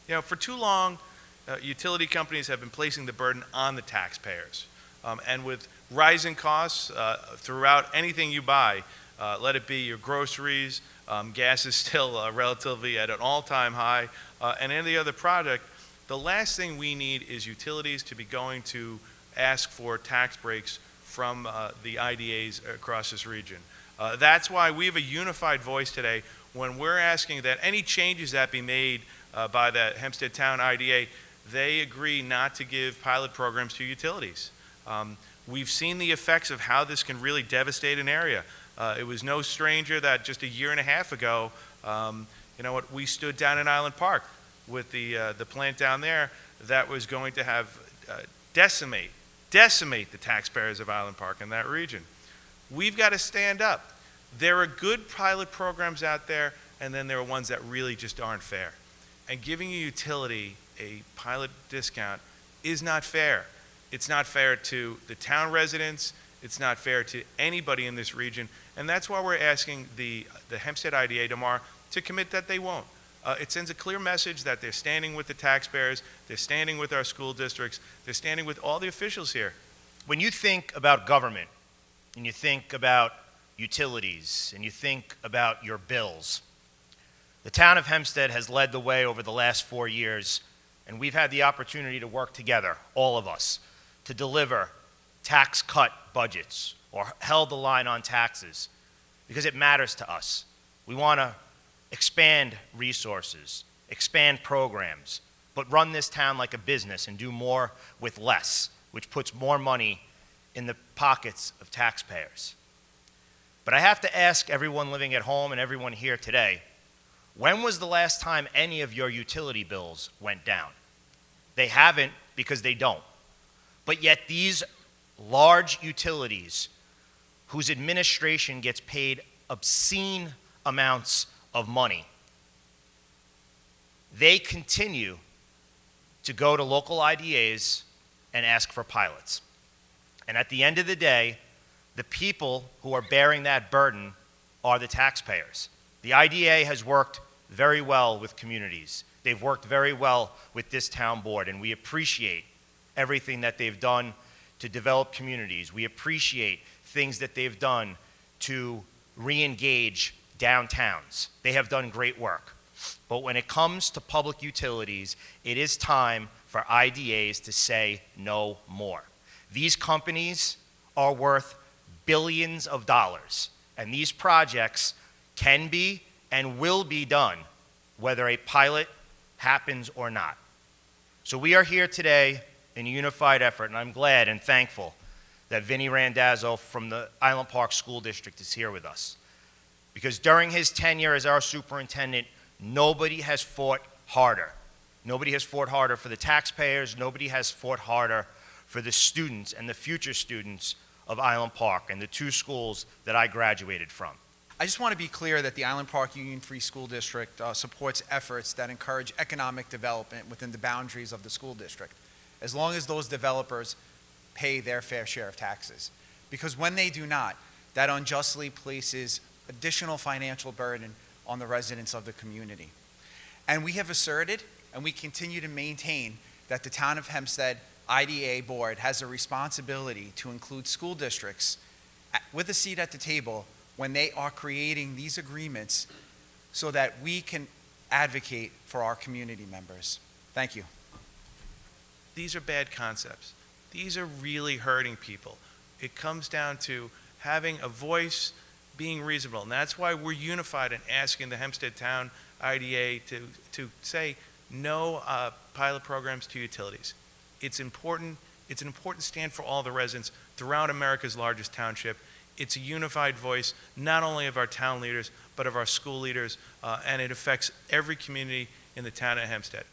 For too long, utility companies have been placing the burden on the taxpayers. And with rising costs throughout anything you buy, let it be your groceries, gas is still relatively at an all-time high, and any other product, the last thing we need is utilities to be going to ask for tax breaks from the IDAs across this region. That's why we have a unified voice today when we're asking that any changes that be made by the Hempstead Town IDA, they agree not to give pilot programs to utilities. We've seen the effects of how this can really devastate an area. It was no stranger that just a year and a half ago, we stood down in Island Park with the plant down there that was going to have decimate the taxpayers of Island Park in that region. We've got to stand up. There are good pilot programs out there, and then there are ones that really just aren't fair. And giving a utility a pilot discount is not fair. It's not fair to the town residents. It's not fair to anybody in this region. And that's why we're asking the Hempstead IDA tomorrow to commit that they won't. It sends a clear message that they're standing with the taxpayers, they're standing with our school districts, they're standing with all the officials here. When you think about government, and you think about utilities, and you think about your bills, the town of Hempstead has led the way over the last 4 years, and we've had the opportunity to work together, all of us, to deliver tax cut budgets or held the line on taxes because it matters to us. We want to expand resources, expand programs, but run this town like a business and do more with less, which puts more money in the pockets of taxpayers. But I have to ask everyone living at home and everyone here today, when was the last time any of your utility bills went down? They haven't because they don't. But yet these large utilities whose administration gets paid obscene amounts of money, they continue to go to local IDAs and ask for pilots. And at the end of the day, the people who are bearing that burden are the taxpayers. The IDA has worked very well with communities. They've worked very well with this town board, and we appreciate everything that they've done to develop communities. We appreciate things that they've done to re-engage downtowns. They have done great work. But when it comes to public utilities, it is time for IDAs to say no more. These companies are worth billions of dollars, and these projects can be and will be done whether a pilot happens or not. So we are here today in a unified effort, and I'm glad and thankful that Vinny Randazzo from the Island Park School District is here with us. Because during his tenure as our superintendent, nobody has fought harder. Nobody has fought harder for the taxpayers. Nobody has fought harder for the students and the future students of Island Park and the two schools that I graduated from. I just want to be clear that the Island Park Union Free School District supports efforts that encourage economic development within the boundaries of the school district, as long as those developers pay their fair share of taxes. Because when they do not, that unjustly places additional financial burden on the residents of the community. And we have asserted, and we continue to maintain, that the Town of Hempstead IDA board has a responsibility to include school districts with a seat at the table when they are creating these agreements so that we can advocate for our community members. Thank you. These are bad concepts. These are really hurting people. It comes down to having a voice, being reasonable, and that's why we're unified in asking the Hempstead Town IDA to say no pilot programs to utilities. It's important. It's an important stand for all the residents throughout America's largest township. It's a unified voice, not only of our town leaders, but of our school leaders, and it affects every community in the town of Hempstead.